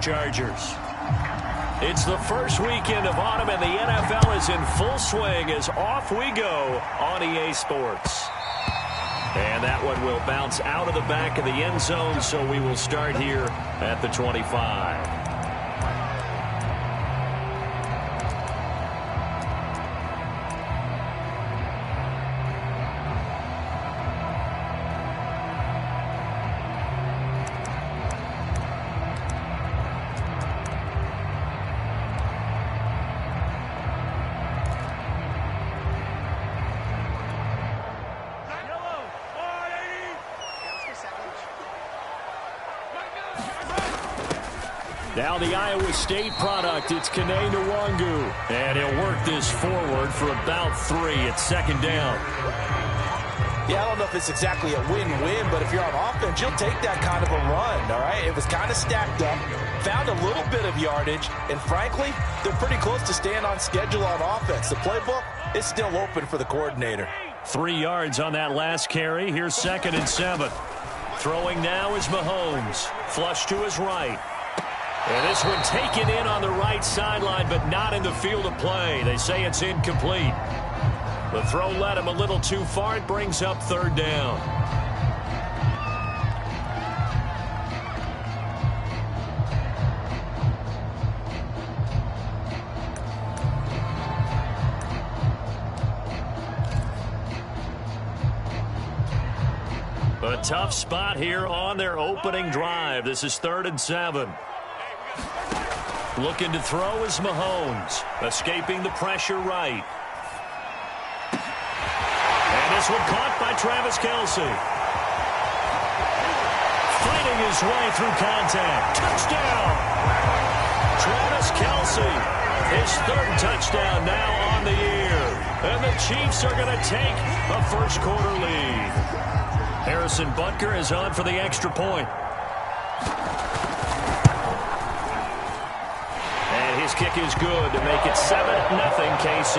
Chargers. It's the first weekend of autumn, and the NFL is in full swing as off we go on EA Sports. And that one will bounce out of the back of the end zone, so we will start here at the 25. Now the Iowa State product, it's Kene Nwangu. And he'll work this forward for about 3 at second down. Yeah, I don't know if it's exactly a win-win, but if you're on offense, you'll take that kind of a run, all right? It was kind of stacked up, found a little bit of yardage, and frankly, they're pretty close to staying on schedule on offense. The playbook is still open for the coordinator. 3 yards on that last carry. Here's 2nd and 7. Throwing now is Mahomes. Flush to his right. And this one taken in on the right sideline, but not in the field of play. They say it's incomplete. The throw led him a little too far. It brings up 3rd down. A tough spot here on their opening drive. This is 3rd and 7. Looking to throw is Mahomes. Escaping the pressure right. And this one caught by Travis Kelce. Fighting his way through contact. Touchdown! Travis Kelce, his 3rd touchdown now on the year. And the Chiefs are going to take a first-quarter lead. Harrison Butker is on for the extra point. His kick is good to make it 7-0 KC.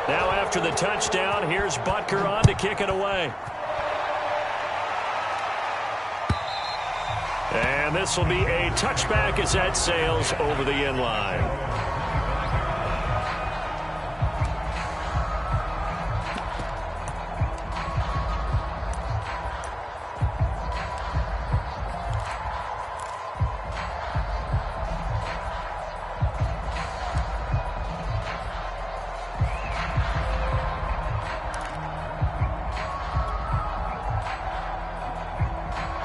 Now after the touchdown, here's Butker on to kick it away. And this will be a touchback as that sails over the end line.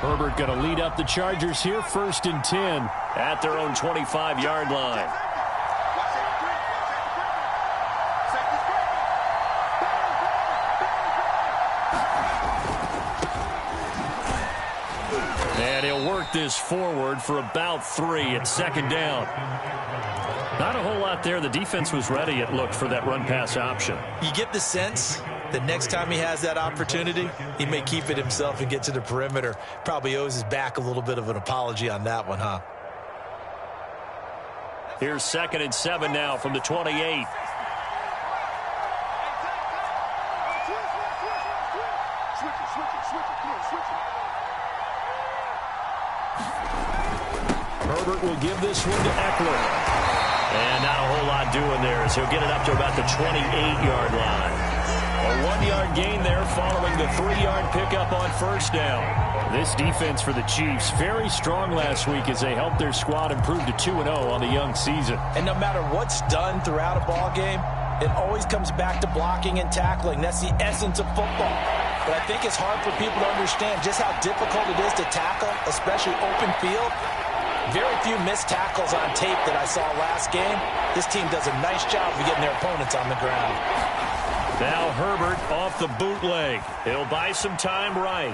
Herbert going to lead up the Chargers here, 1st and 10 at their own 25-yard line. And he'll work this forward for about 3 at 2nd down. Not a whole lot there. The defense was ready, it looked, for that run-pass option. You get the sense that next time he has that opportunity, he may keep it himself and get to the perimeter. Probably owes his back a little bit of an apology on that one, huh? Here's 2nd and 7 now from the 28. Herbert will give this one to Eckler. And not a whole lot doing there as he'll get it up to about the 28-yard line. A 1-yard gain there following the 3-yard pickup on 1st down. This defense for the Chiefs, very strong last week as they helped their squad improve to 2-0 on the young season. And no matter what's done throughout a ball game, it always comes back to blocking and tackling. That's the essence of football. But I think it's hard for people to understand just how difficult it is to tackle, especially open field. Very few missed tackles on tape that I saw last game. This team does a nice job of getting their opponents on the ground. Now Herbert off the bootleg. He'll buy some time right.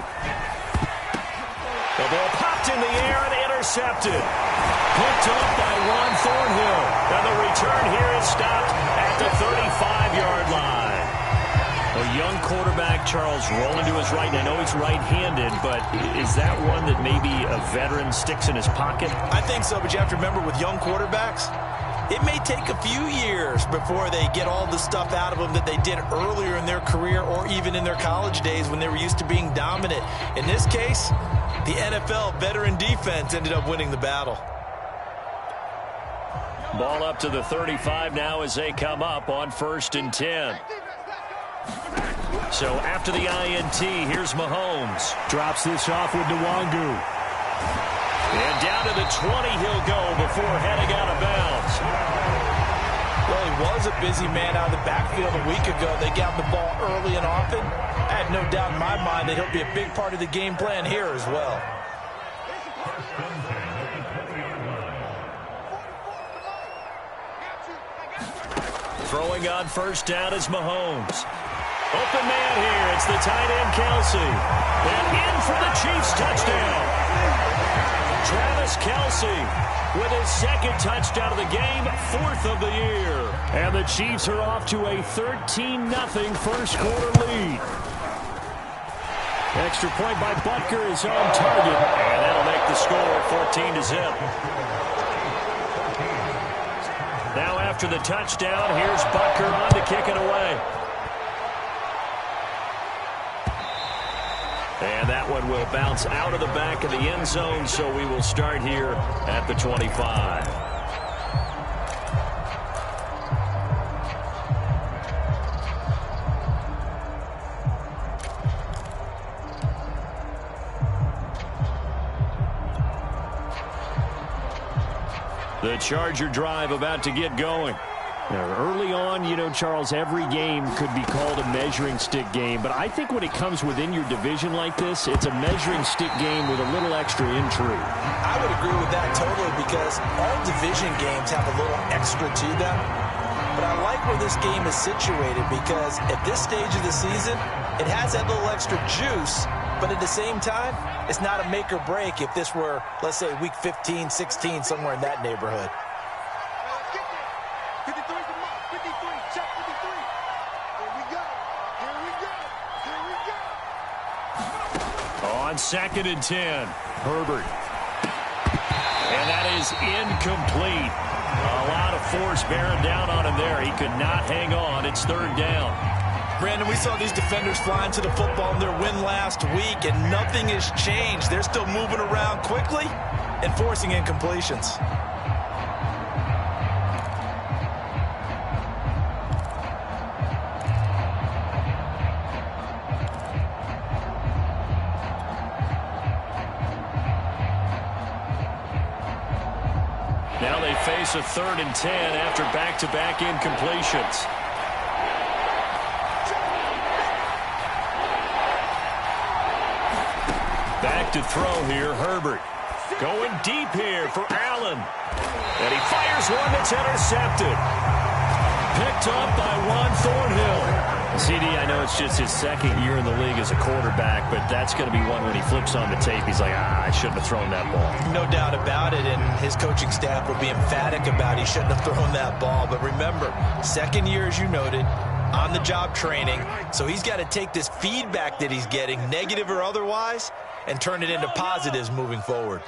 The ball popped in the air and intercepted. Picked up by Juan Thornhill. And the return here is stopped at the 35-yard line. A young quarterback, Charles, rolling to his right. And I know he's right-handed, but is that one that maybe a veteran sticks in his pocket? I think so, but you have to remember with young quarterbacks, it may take a few years before they get all the stuff out of them that they did earlier in their career or even in their college days when they were used to being dominant. In this case, the NFL veteran defense ended up winning the battle. Ball up to the 35 now as they come up on 1st and 10. So after the INT, here's Mahomes. Drops this off with Nwangu. And down to the 20 he'll go before heading out of bounds. Well, he was a busy man out of the backfield a week ago. They got the ball early and often. I have no doubt in my mind that he'll be a big part of the game plan here as well. Throwing on 1st down is Mahomes. Open man here. It's the tight end, Kelsey. And in for the Chiefs touchdown. Travis Kelsey with his 2nd touchdown of the game, 4th of the year. And the Chiefs are off to a 13-0 first quarter lead. Extra point by Butker is on target. And that'll make the score 14-0. Now after the touchdown, here's Butker on to kick it away. And that one will bounce out of the back of the end zone, so we will start here at the 25. The Charger drive about to get going. Now, early on, you know, Charles, every game could be called a measuring stick game. But I think when it comes within your division like this, it's a measuring stick game with a little extra intrigue. I would agree with that totally because all division games have a little extra to them. But I like where this game is situated because at this stage of the season, it has that little extra juice. But at the same time, it's not a make or break if this were, let's say, week 15, 16, somewhere in that neighborhood. On 2nd and 10, Herbert. And that is incomplete. A lot of force bearing down on him there. He could not hang on. It's 3rd down. Brandon, we saw these defenders flying to the football in their win last week, and nothing has changed. They're still moving around quickly and forcing incompletions. Now they face a 3rd and 10 after back-to-back incompletions. Back to throw here, Herbert. Going deep here for Allen. And he fires one that's intercepted. Picked up by Juan Thornhill. CD, I know it's just his 2nd year in the league as a quarterback, but that's going to be one when he flips on the tape. He's like, I shouldn't have thrown that ball. No doubt about it, and his coaching staff will be emphatic about he shouldn't have thrown that ball. But remember, 2nd year, as you noted, on-the-job training, so he's got to take this feedback that he's getting, negative or otherwise, and turn it into positives moving forward.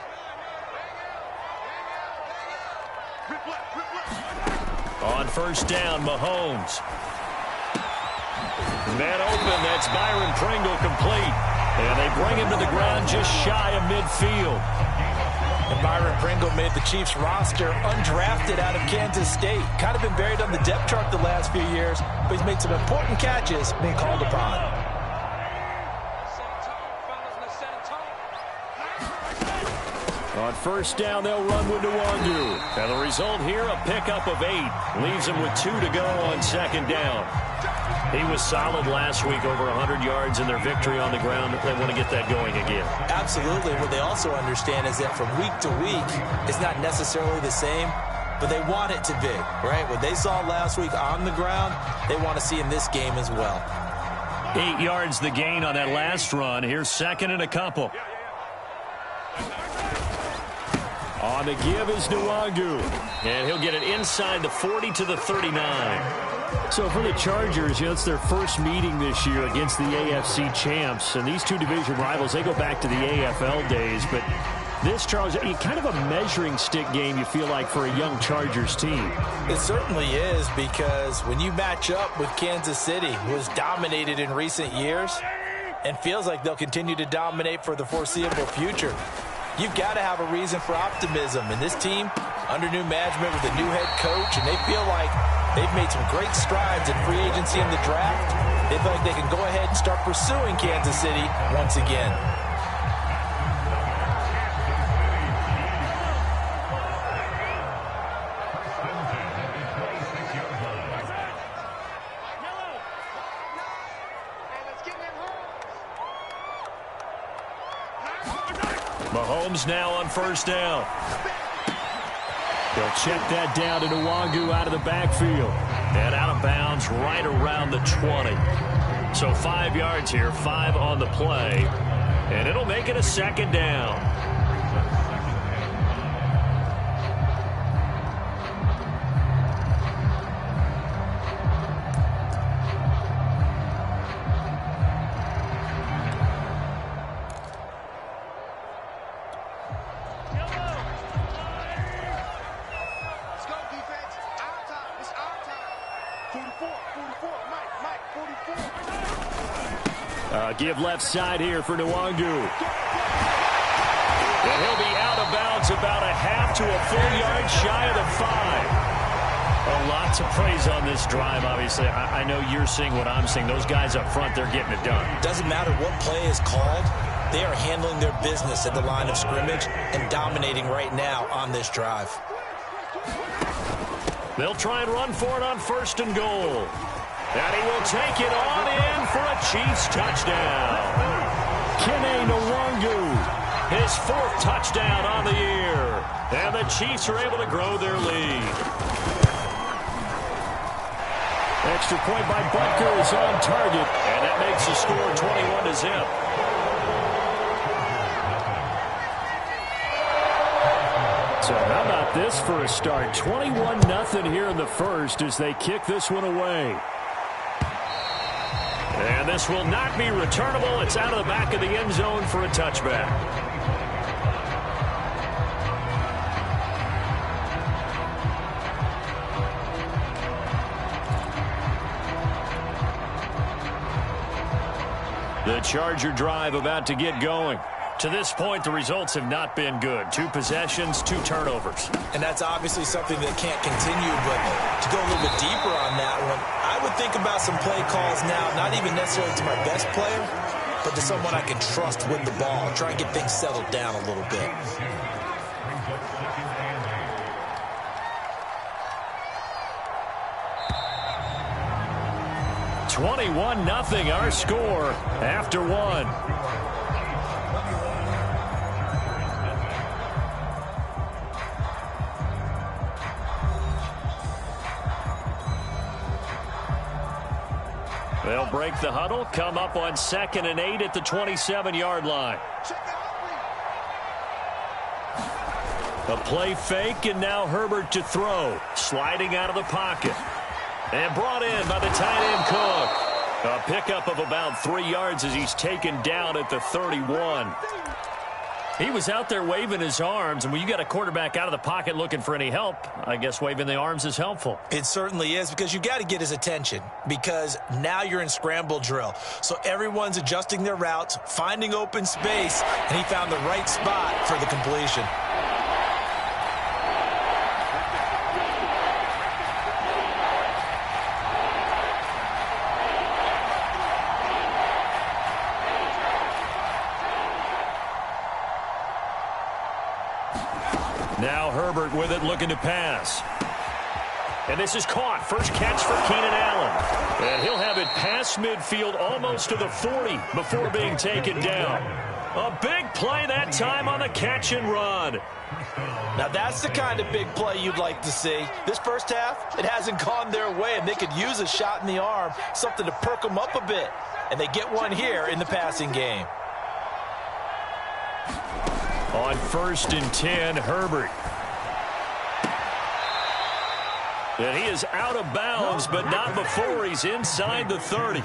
On 1st down, Mahomes. Man open, that's Byron Pringle complete. And they bring him to the ground just shy of midfield. And Byron Pringle made the Chiefs roster undrafted out of Kansas State. Kind of been buried on the depth chart the last few years, but he's made some important catches being called upon. On 1st down, they'll run with Nwangu. And the result here, a pickup of 8. Leaves him with 2 to go on 2nd down. He was solid last week, over 100 yards in their victory on the ground. They want to get that going again. Absolutely. What they also understand is that from week to week, it's not necessarily the same, but they want it to be, right? What they saw last week on the ground, they want to see in this game as well. 8 yards the gain on that last run. Here's 2nd and a couple. On the give is Nwangu. And he'll get it inside the 40 to the 39. So for the Chargers, it's their first meeting this year against the AFC champs. And these two division rivals, they go back to the AFL days. But this, Charles, kind of a measuring stick game, you feel like, for a young Chargers team. It certainly is, because when you match up with Kansas City, who has dominated in recent years and feels like they'll continue to dominate for the foreseeable future, you've got to have a reason for optimism. And this team, under new management with a new head coach, and they feel like they've made some great strides in free agency in the draft. They feel like they can go ahead and start pursuing Kansas City once again. Mahomes now on first down. They'll check that down to Nwangu out of the backfield. And out of bounds right around the 20. So 5 yards here, 5 on the play. And it'll make it a second down. Give left side here for Nwangu. And he'll be out of bounds about a half to a full yard shy of the 5. A lot to praise on this drive, obviously. I know you're seeing what I'm seeing. Those guys up front, they're getting it done. Doesn't matter what play is called. They are handling their business at the line of scrimmage and dominating right now on this drive. They'll try and run for it on first and goal. And he will take it on in for a Chiefs touchdown. Kene Nwangu. His 4th touchdown on the year. And the Chiefs are able to grow their lead. Extra point by Butker is on target. And that makes the score 21-0. So how about this for a start? 21-0 here in the first as they kick this one away. And this will not be returnable. It's out of the back of the end zone for a touchback. The Charger drive about to get going. To this point, the results have not been good. 2 possessions, 2 turnovers. And that's obviously something that can't continue, but to go a little bit deeper on that one, I would think about some play calls now, not even necessarily to my best player, but to someone I can trust with the ball. Try and get things settled down a little bit. (21-0) our score after 1. They'll break the huddle, come up on 2nd and 8 at the 27-yard line. A play fake, and now Herbert to throw. Sliding out of the pocket. And brought in by the tight end Cook. A pickup of about 3 yards as he's taken down at the 31. He was out there waving his arms, and when you got a quarterback out of the pocket looking for any help, I guess waving the arms is helpful. It certainly is, because you got to get his attention, because now you're in scramble drill. So everyone's adjusting their routes, finding open space, and he found the right spot for the completion. Now Herbert with it, looking to pass. And this is caught. First catch for Keenan Allen. And he'll have it past midfield almost to the 40 before being taken down. A big play that time on the catch and run. Now that's the kind of big play you'd like to see. This first half, it hasn't gone their way, and they could use a shot in the arm, something to perk them up a bit. And they get one here in the passing game. On 1st and 10, Herbert. And he is out of bounds, but not before he's inside the 30.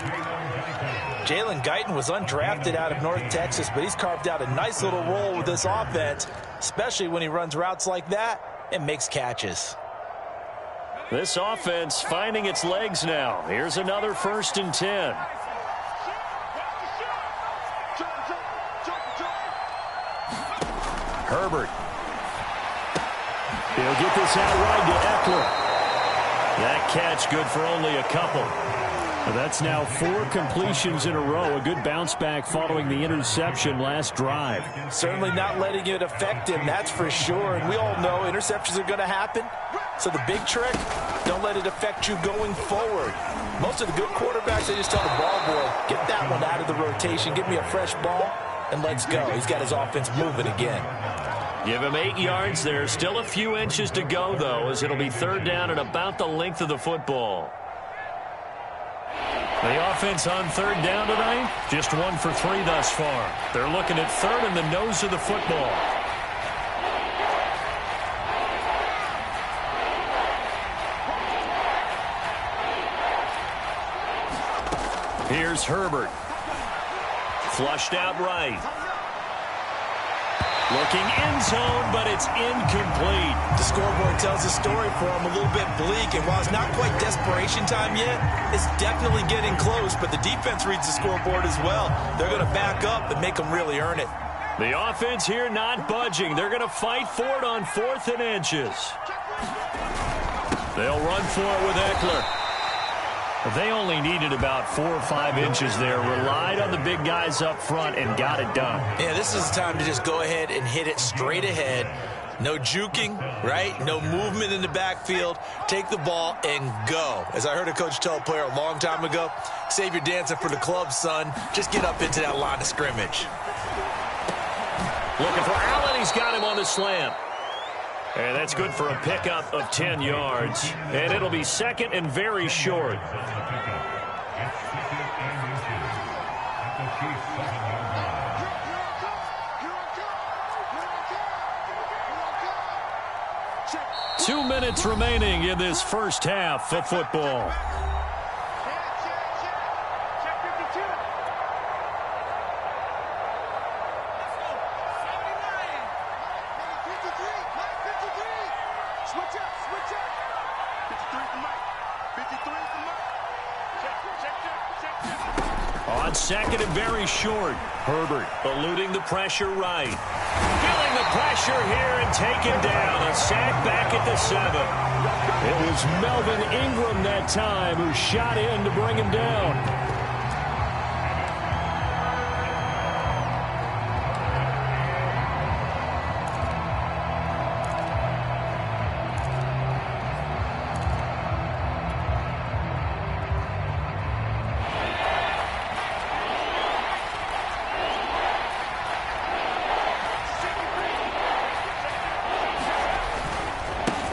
Jalen Guyton was undrafted out of North Texas, but he's carved out a nice little role with this offense, especially when he runs routes like that and makes catches. This offense finding its legs now. Here's another 1st and 10. Herbert. He'll get this out wide to Eckler. That catch good for only a couple. That's now 4 completions in a row. A good bounce back following the interception last drive. Certainly not letting it affect him, that's for sure. And we all know interceptions are going to happen. So the big trick, don't let it affect you going forward. Most of the good quarterbacks, they just tell the ball boy, get that one out of the rotation, give me a fresh ball, and let's go. He's got his offense moving again. Give him 8 yards there. Still a few inches to go, though, as it'll be 3rd down and about the length of the football. The offense on 3rd down tonight, just 1 for 3 thus far. They're looking at 3rd and the nose of the football. Here's Herbert. Flushed out right. Looking end zone, but it's incomplete. The scoreboard tells a story for him, a little bit bleak, and while it's not quite desperation time yet, it's definitely getting close, but the defense reads the scoreboard as well. They're going to back up and make them really earn it. The offense here not budging. They're going to fight for it on 4th and inches. They'll run for it with Eckler. They only needed about 4 or 5 inches there. Relied on the big guys up front and got it done. Yeah, this is the time to just go ahead and hit it straight ahead. No juking, right? No movement in the backfield. Take the ball and go. As I heard a coach tell a player a long time ago, save your dancing for the club, son. Just get up into that line of scrimmage. Looking for Allen. He's got him on the slant. And that's good for a pickup of 10 yards. And it'll be 2nd and very short. Two minutes remaining in this first half of football. On 2nd and very short. Herbert eluding the pressure right. Feeling the pressure here and taken down. A sack back at the 7. It was Melvin Ingram that time who shot in to bring him down.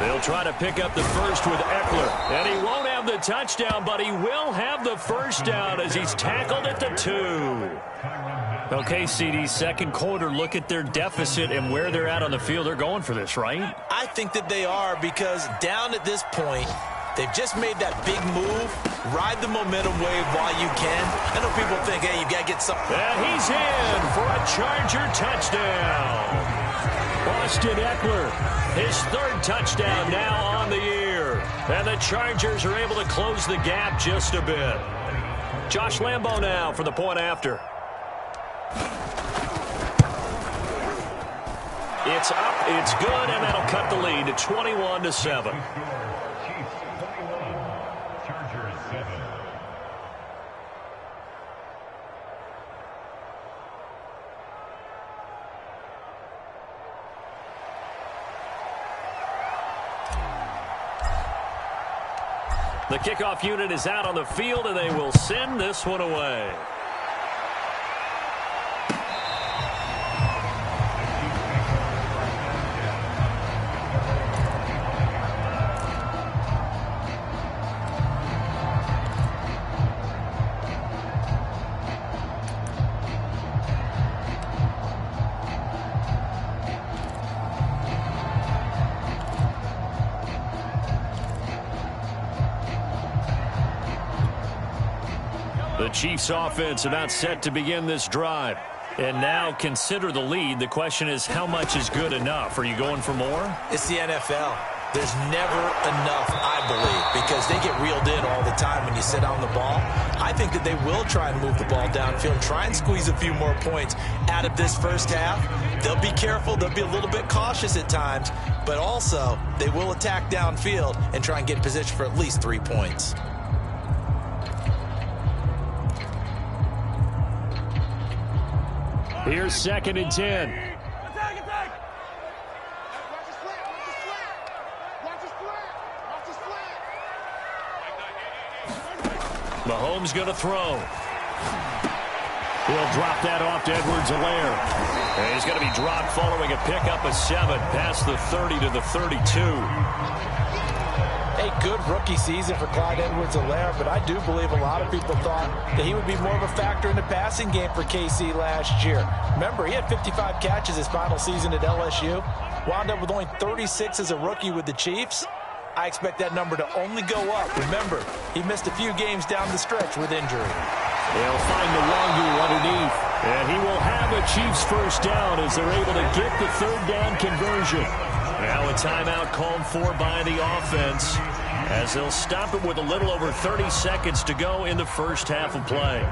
They'll try to pick up the first with Eckler. And he won't have the touchdown, but he will have the first down as he's tackled at the 2. Okay, CD, 2nd quarter, look at their deficit and where they're at on the field. They're going for this, right? I think that they are, because down at this point, they've just made that big move. Ride the momentum wave while you can. I know people think, hey, you got to get something. And he's in for a Charger touchdown. Austin Eckler, his 3rd touchdown now on the year. And the Chargers are able to close the gap just a bit. Josh Lambo now for the point after. It's up, it's good, and that'll cut the lead to 21-7. The kickoff unit is out on the field, and they will send this one away. The Chiefs offense about set to begin this drive. And now consider the lead. The question is, how much is good enough? Are you going for more? It's the NFL. There's never enough, I believe, because they get reeled in all the time when you sit on the ball. I think that they will try and move the ball downfield, try and squeeze a few more points out of this first half. They'll be careful. They'll be a little bit cautious at times, but also they will attack downfield and try and get in position for at least 3 points. Here's 2nd and 10. Mahomes going to throw. He'll drop that off to Edwards-Helaire. And he's going to be dropped following a pickup of 7 past the 30 to the 32. A good rookie season for Clyde Edwards-Helaire, but I do believe a lot of people thought that he would be more of a factor in the passing game for KC last year. Remember, he had 55 catches his final season at LSU, wound up with only 36 as a rookie with the Chiefs. I expect that number to only go up. Remember, he missed a few games down the stretch with injury. They'll find the Longu underneath. And he will have a Chiefs first down as they're able to get the 3rd down conversion. Now a timeout called for by the offense as they'll stop it with a little over 30 seconds to go in the first half of play.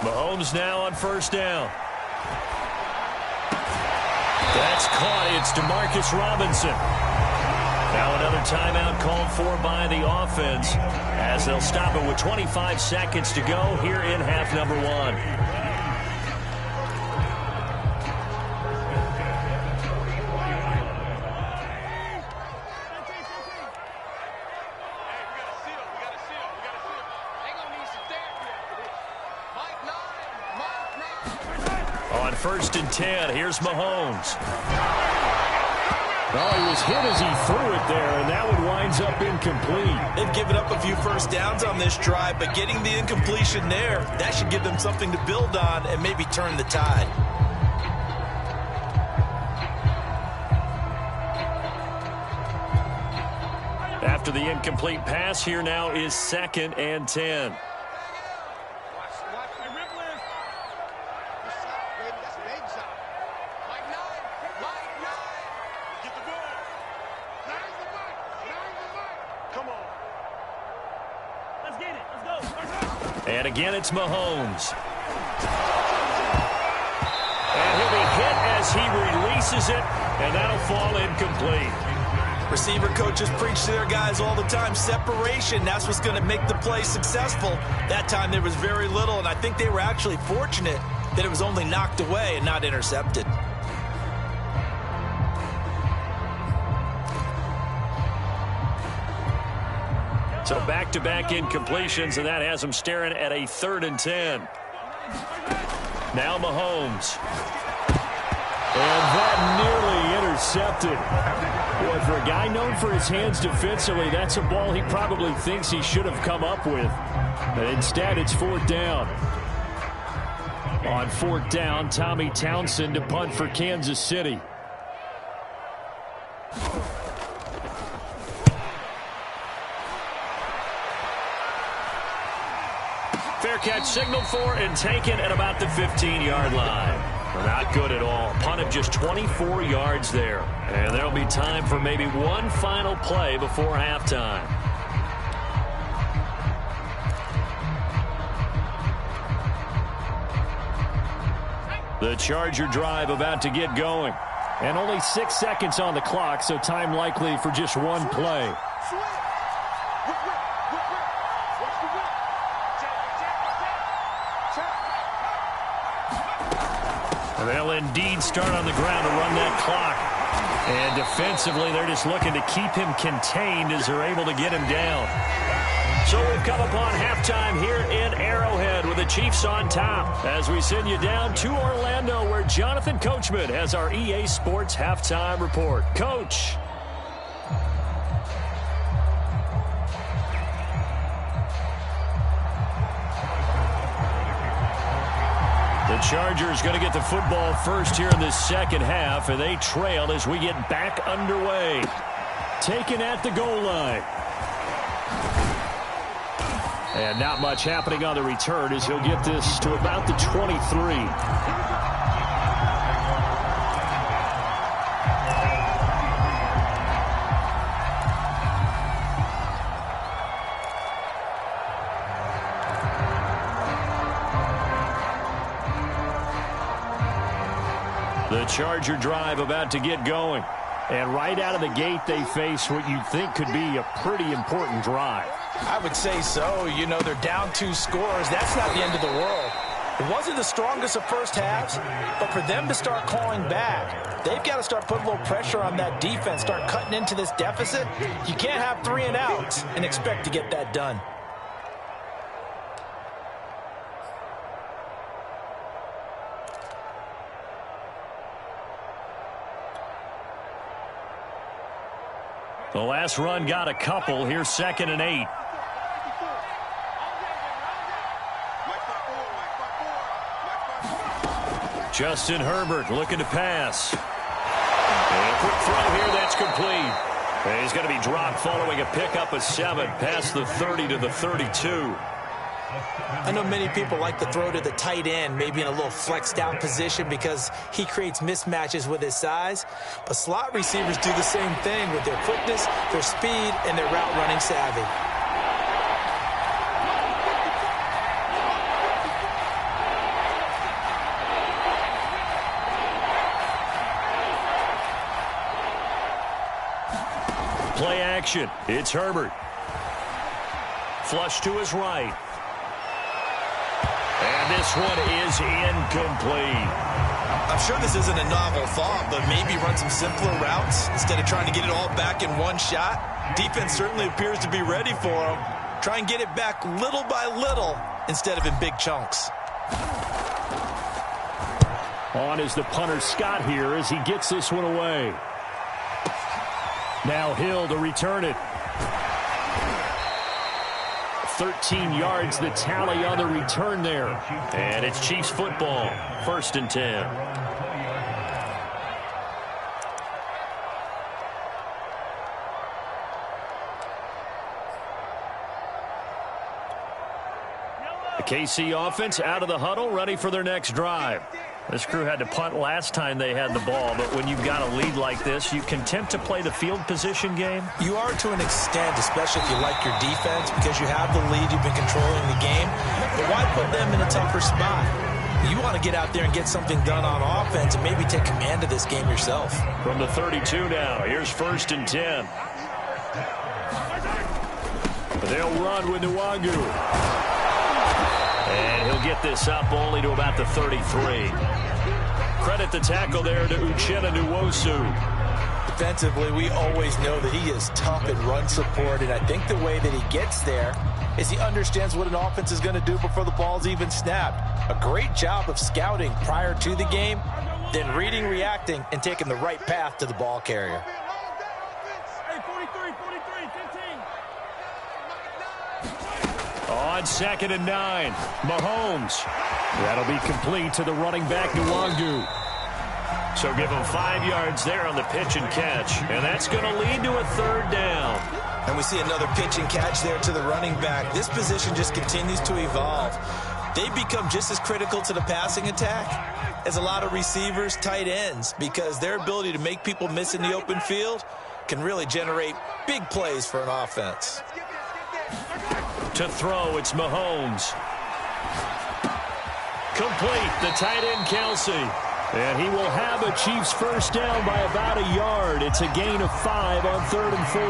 Mahomes now on first down. That's caught. It's DeMarcus Robinson. Now another timeout called for by the offense as they'll stop it with 25 seconds to go here in half number 1. First and 10. Here's Mahomes. Oh, he was hit as he threw it there, and that one winds up incomplete. They've given up a few first downs on this drive, but getting the incompletion there, that should give them something to build on and maybe turn the tide. After the incomplete pass, here now is 2nd and 10. And again, it's Mahomes. And he'll be hit as he releases it, and that'll fall incomplete. Receiver coaches preach to their guys all the time. Separation, that's what's going to make the play successful. That time there was very little, and I think they were actually fortunate that it was only knocked away and not intercepted. So back-to-back incompletions, and that has them staring at a 3rd and 10. Now Mahomes. And that nearly intercepted. Boy, for a guy known for his hands defensively, that's a ball he probably thinks he should have come up with. But instead, it's 4th down. On 4th down, Tommy Townsend to punt for Kansas City. Fair catch signaled for and taken at about the 15-yard line. Not good at all. Punt of just 24 yards there. And there'll be time for maybe one final play before halftime. The Charger drive about to get going. And only 6 seconds on the clock, so time likely for just one play. They'll indeed start on the ground to run that clock. And defensively, they're just looking to keep him contained as they're able to get him down. So we've come upon halftime here in Arrowhead with the Chiefs on top as we send you down to Orlando where Jonathan Coachman has our EA Sports halftime report. Coach. The Chargers going to get the football first here in the second half, and they trail as we get back underway. Taken at the goal line. And not much happening on the return as he'll get this to about the 23. The Charger drive about to get going. And right out of the gate, they face what you'd think could be a pretty important drive. I would say so. You know, they're down 2 scores. That's not the end of the world. It wasn't the strongest of first halves, but for them to start calling back, they've got to start putting a little pressure on that defense, start cutting into this deficit. You can't have 3 and outs and expect to get that done. The last run got a couple. Here's 2nd and 8. Justin Herbert looking to pass. And a quick throw here that's complete. And he's going to be dropped following a pickup of 7 past the 30 to the 32. I know many people like to throw to the tight end, maybe in a little flexed out position because he creates mismatches with his size. But slot receivers do the same thing with their quickness, their speed, and their route running savvy. Play action. It's Herbert. Flush to his right. And this one is incomplete. I'm sure this isn't a novel thought, but maybe run some simpler routes instead of trying to get it all back in one shot. Defense certainly appears to be ready for him. Try and get it back little by little instead of in big chunks. On is the punter Scott here as he gets this one away. Now Hill to return it. 13 yards the tally on the return there. And it's Chiefs football. 1st and 10. The KC offense out of the huddle, ready for their next drive. This crew had to punt last time they had the ball, but when you've got a lead like this, you content to play the field position game? You are to an extent, especially if you like your defense, because you have the lead, you've been controlling the game. But why put them in a tougher spot? You want to get out there and get something done on offense and maybe take command of this game yourself. From the 32 now, here's 1st and 10. They'll run with Nwangu. And he'll get this up only to about the 33. Credit the tackle there to Uchenna Nwosu. Defensively, we always know that he is tough in run support, and I think the way that he gets there is he understands what an offense is going to do before the ball's even snapped. A great job of scouting prior to the game, then reading, reacting, and taking the right path to the ball carrier. On 2nd and 9, Mahomes. That'll be complete to the running back, Nwangu. So give him 5 yards there on the pitch and catch, and that's going to lead to a 3rd down. And we see another pitch and catch there to the running back. This position just continues to evolve. They've become just as critical to the passing attack as a lot of receivers, tight ends, because their ability to make people miss in the open field can really generate big plays for an offense. To throw, it's Mahomes. Complete, the tight end, Kelsey. And he will have a Chiefs 1st down by about a yard. It's a gain of 5 on 3rd and 4.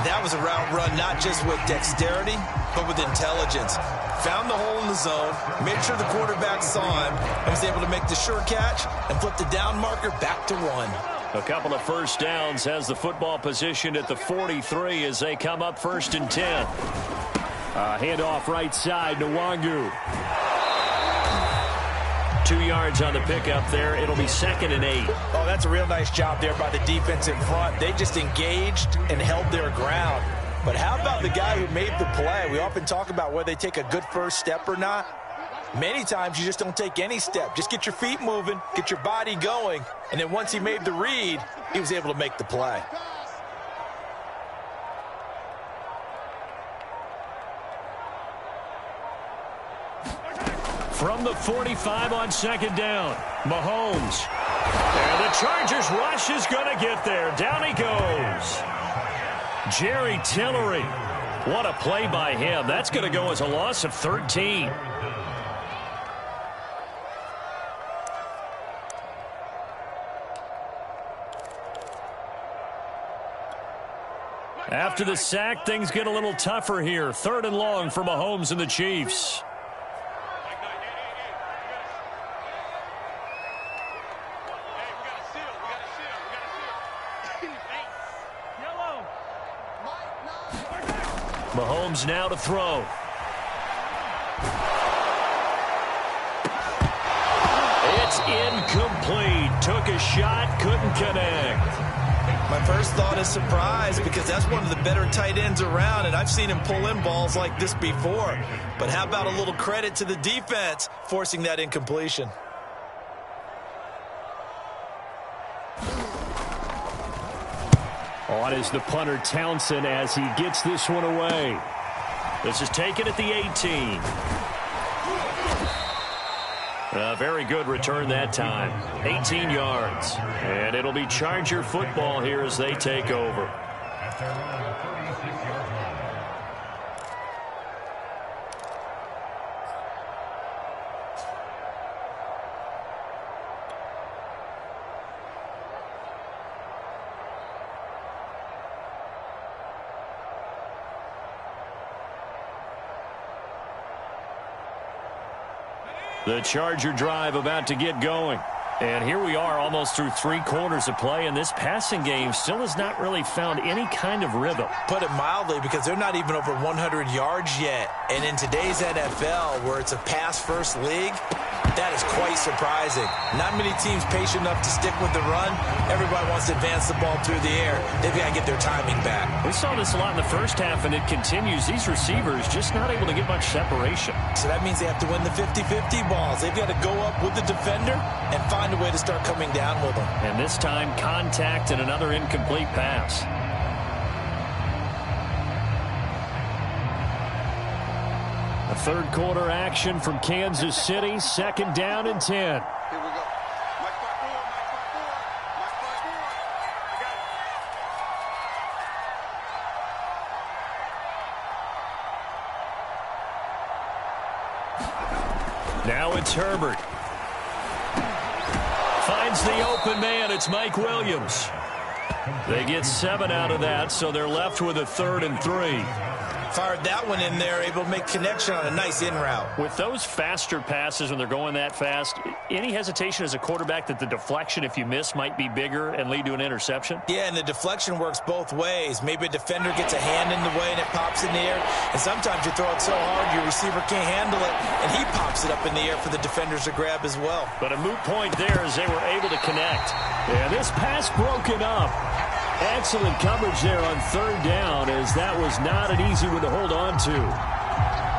That was a route run not just with dexterity, but with intelligence. Found the hole in the zone, made sure the quarterback saw him, and was able to make the sure catch and flip the down marker back to 1. A couple of first downs, has the football positioned at the 43 as they come up 1st and 10. Handoff right side, Nwangu. 2 yards on the pickup there. It'll be 2nd and 8. Oh, that's a real nice job there by the defense in front. They just engaged and held their ground. But how about the guy who made the play? We often talk about whether they take a good first step or not. Many times you just don't take any step. Just get your feet moving, get your body going, and then once he made the read, he was able to make the play. From the 45 on 2nd down, Mahomes. And the Chargers rush is going to get there. Down he goes. Jerry Tillery. What a play by him. That's going to go as a loss of 13. After the sack, things get a little tougher here. 3rd and long for Mahomes and the Chiefs. Mahomes now to throw. It's incomplete. Took a shot, couldn't connect. My first thought is surprise because that's one of the better tight ends around, and I've seen him pull in balls like this before. But how about a little credit to the defense forcing that incompletion? On is the punter Townsend as he gets this one away. This is taken at the 18. A very good return that time. 18 yards. And it'll be Charger football here as they take over. The Charger drive about to get going. And here we are almost through 3 quarters of play, and this passing game still has not really found any kind of rhythm. Put it mildly, because they're not even over 100 yards yet. And in today's NFL, where it's a pass-first league, that is quite surprising. Not many teams patient enough to stick with the run. Everybody wants to advance the ball through the air. They've got to get their timing back. We saw this a lot in the first half, and it continues. These receivers just not able to get much separation. So that means they have to win the 50-50 balls. They've got to go up with the defender and find a way to start coming down with them. And this time, contact and another incomplete pass. A third quarter action from Kansas City. 2nd down and 10. Here we go. Now it's Herbert. Finds the open man. It's Mike Williams. They get 7 out of that, so they're left with a 3rd and 3. Fired that one in there, able to make connection on a nice in route. With those faster passes when they're going that fast, any hesitation as a quarterback that the deflection, if you miss, might be bigger and lead to an interception? Yeah, and the deflection works both ways. Maybe a defender gets a hand in the way and it pops in the air. And sometimes you throw it so hard your receiver can't handle it, and he pops it up in the air for the defenders to grab as well. But a moot point there as they were able to connect. Yeah, this pass broken up. Excellent coverage there on 3rd down, as that was not an easy one to hold on to.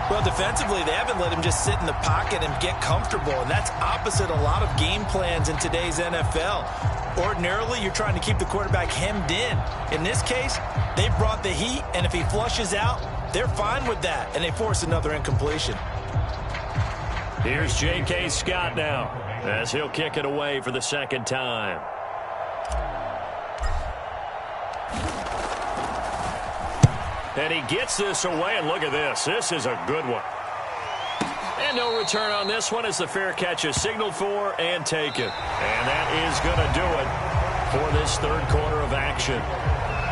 Well, defensively, they haven't let him just sit in the pocket and get comfortable, and that's opposite a lot of game plans in today's NFL. Ordinarily, you're trying to keep the quarterback hemmed in. In this case, they brought the heat, and if he flushes out, they're fine with that, and they force another incompletion. Here's J.K. Scott now, as he'll kick it away for the 2nd time. And he gets this away, and look at this. This is a good one. And no return on this one as the fair catch is signaled for and taken. And that is going to do it for this 3rd quarter of action.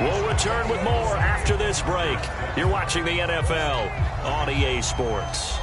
We'll return with more after this break. You're watching the NFL on EA Sports.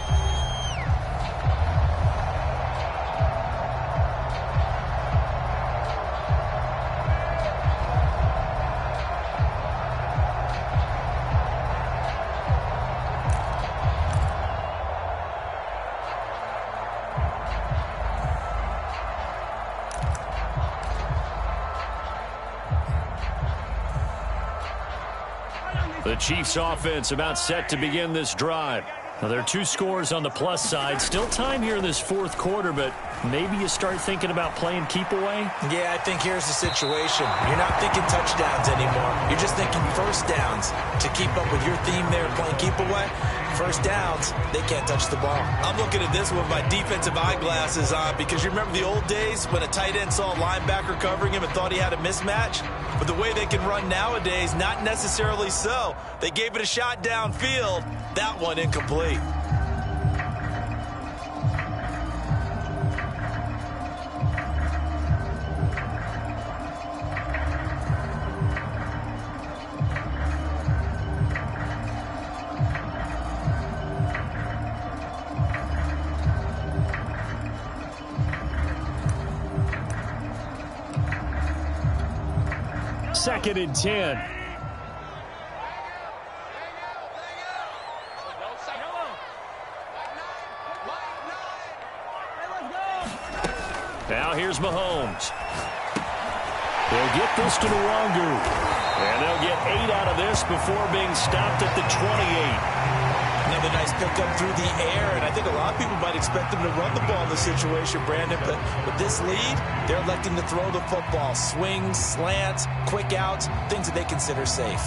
The Chiefs offense about set to begin this drive. Now, there are 2 scores on the plus side. Still time here in this fourth quarter, but maybe you start thinking about playing keep away? Yeah, I think here's the situation. You're not thinking touchdowns anymore. You're just thinking first downs. To keep up with your theme there, playing keep away, first downs, they can't touch the ball. I'm looking at this with my defensive eyeglasses on because you remember the old days when a tight end saw a linebacker covering him and thought he had a mismatch? But the way they can run nowadays, not necessarily so. They gave it a shot downfield. That one incomplete. Second and 10. Now here's Mahomes. They'll get this to Nwangu. And they'll get 8 out of this before being stopped at the 28. Another nice pickup through the air, and I think a lot of people might expect them to run the ball in this situation, Brandon, but with this lead, they're electing to throw the football. Swings, slants, quick outs, things that they consider safe.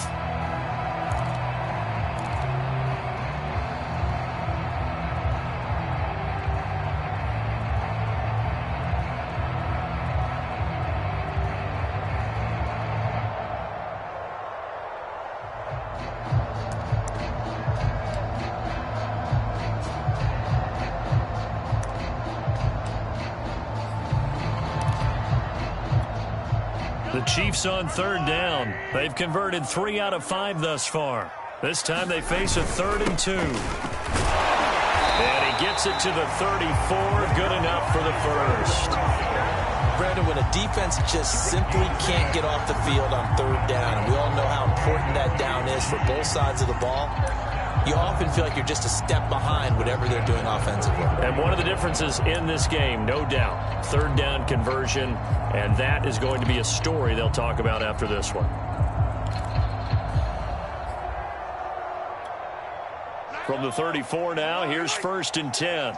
The Chiefs on third down. They've converted 3 out of 5 thus far. This time they face a 3rd and 2. And he gets it to the 34. Good enough for the first. Brandon, when a defense just simply can't get off the field on third down, and we all know how important that down is for both sides of the ball, you often feel like you're just a step behind whatever they're doing offensively. And one of the differences in this game, no doubt, third down conversion, and that is going to be a story they'll talk about after this one. From the 34 now, here's 1st and 10.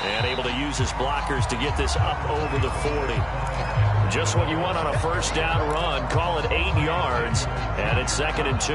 And able to use his blockers to get this up over the 40. Just what you want on a first down run. Call it 8 yards, and it's 2nd and 2.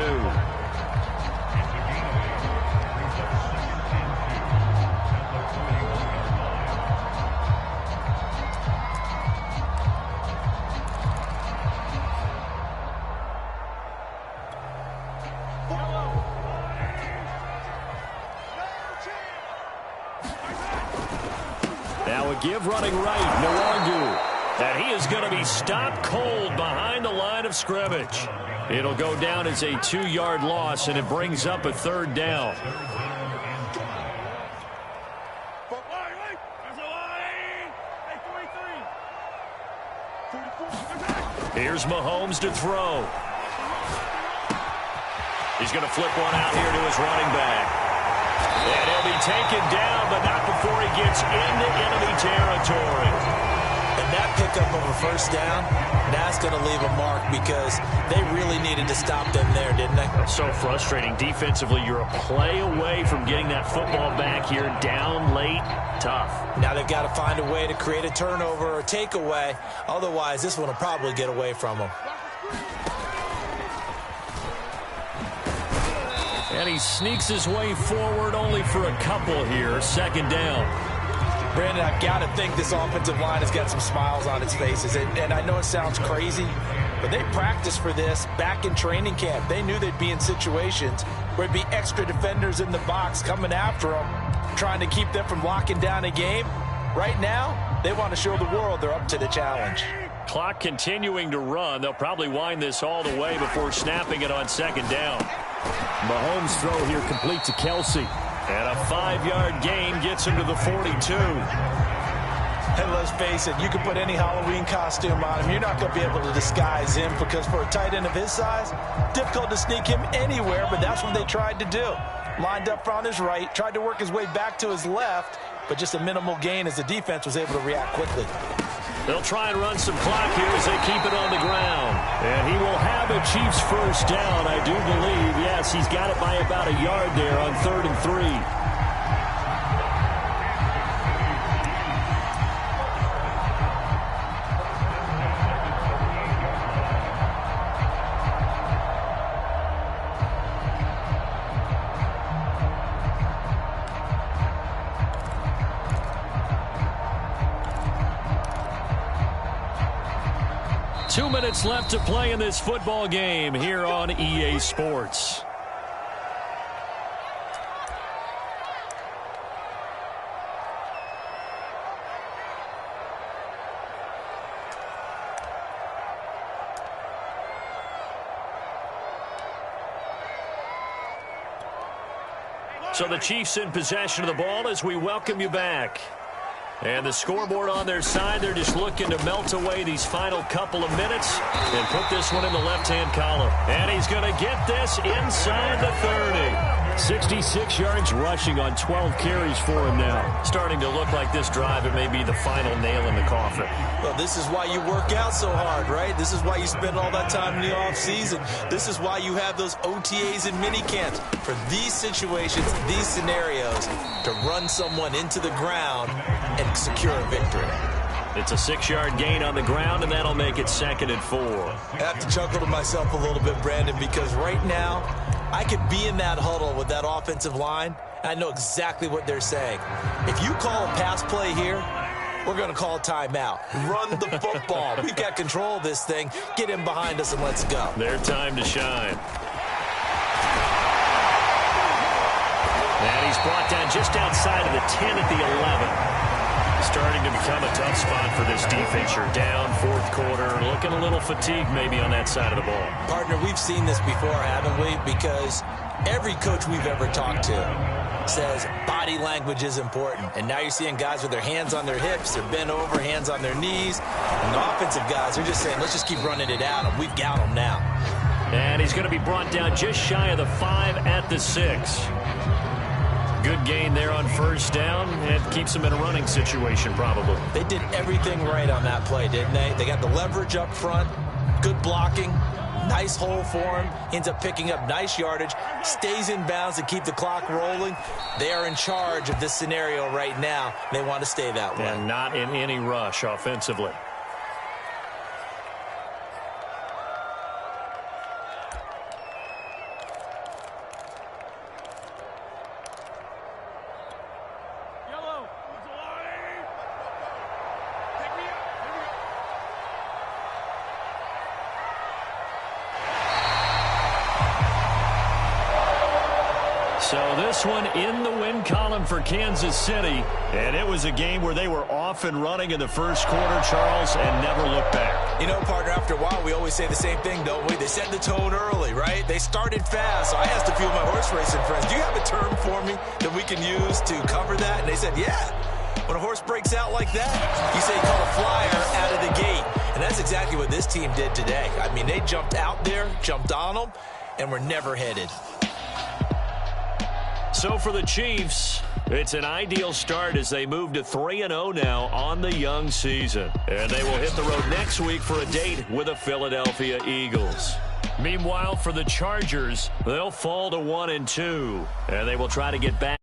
Now a give running right, Nwangu. And he is going to be stopped cold behind the line of scrimmage. It'll go down as a 2-yard loss, and it brings up a 3rd down. Here's Mahomes to throw. He's going to flip one out here to his running back. And he'll be taken down, but not before he gets into enemy territory. And that pickup of a first down, that's going to leave a mark because they really needed to stop them there, didn't they? So frustrating. Defensively, you're a play away from getting that football back here. Down late, tough. Now they've got to find a way to create a turnover or takeaway. Otherwise, this one will probably get away from them. And he sneaks his way forward only for a couple here. 2nd down. Brandon, I've got to think this offensive line has got some smiles on its faces. And I know it sounds crazy, but they practiced for this back in training camp. They knew they'd be in situations where there'd be extra defenders in the box coming after them, trying to keep them from locking down a game. Right now, they want to show the world they're up to the challenge. Clock continuing to run. They'll probably wind this all the way before snapping it on 2nd down. Mahomes' throw here complete to Kelsey. And a 5-yard gain gets him to the 42. And let's face it, you can put any Halloween costume on him. You're not going to be able to disguise him because for a tight end of his size, difficult to sneak him anywhere, but that's what they tried to do. Lined up on his right, tried to work his way back to his left, but just a minimal gain as the defense was able to react quickly. They'll try and run some clock here as they keep it on the ground. And he will have a Chiefs first down, I do believe. Yes, he's got it by about a yard there on 3rd and 3. 2 minutes left to play in this football game here on EA Sports. So the Chiefs in possession of the ball as we welcome you back. And the scoreboard on their side, they're just looking to melt away these final couple of minutes and put this one in the left-hand column. And he's going to get this inside the 30. 66 yards rushing on 12 carries for him now. Starting to look like this drive, it may be the final nail in the coffin. Well, this is why you work out so hard, right? This is why you spend all that time in the offseason. This is why you have those OTAs and mini camps for these situations, these scenarios, to run someone into the ground and secure a victory. It's a 6-yard gain on the ground, and that'll make it 2nd and 4. I have to chuckle to myself a little bit, Brandon, because right now I could be in that huddle with that offensive line, and I know exactly what they're saying. If you call a pass play here, we're going to call a timeout. Run the football. We've got control of this thing. Get him behind us and let's go. Their time to shine. And he's brought down just outside of the 10 at the 11. Starting to become a tough spot for this defense. You're down 4th quarter, looking a little fatigued maybe on that side of the ball. Partner, we've seen this before, haven't we? Because every coach we've ever talked to says body language is important. And now you're seeing guys with their hands on their hips, they're bent over, hands on their knees. And the offensive guys are just saying, let's just keep running it at them. We've got them now. And he's going to be brought down just shy of the 5 at the 6. Good gain there on 1st down, and keeps them in a running situation probably. They did everything right on that play, didn't they? They got the leverage up front, good blocking, nice hole for him, ends up picking up nice yardage, stays in bounds to keep the clock rolling. They are in charge of this scenario right now. They want to stay that way. And not in any rush offensively. So this one in the win column for Kansas City. And it was a game where they were off and running in the 1st quarter, Charles, and never looked back. You know, partner, after a while, we always say the same thing, don't we? They set the tone early, right? They started fast. So I asked a few of my horse racing friends, do you have a term for me that we can use to cover that? And they said, yeah. When a horse breaks out like that, you say you call a flyer out of the gate. And that's exactly what this team did today. I mean, they jumped out there, jumped on them, and were never headed. So for the Chiefs, it's an ideal start as they move to 3-0 now on the young season. And they will hit the road next week for a date with the Philadelphia Eagles. Meanwhile, for the Chargers, they'll fall to 1-2, and they will try to get back.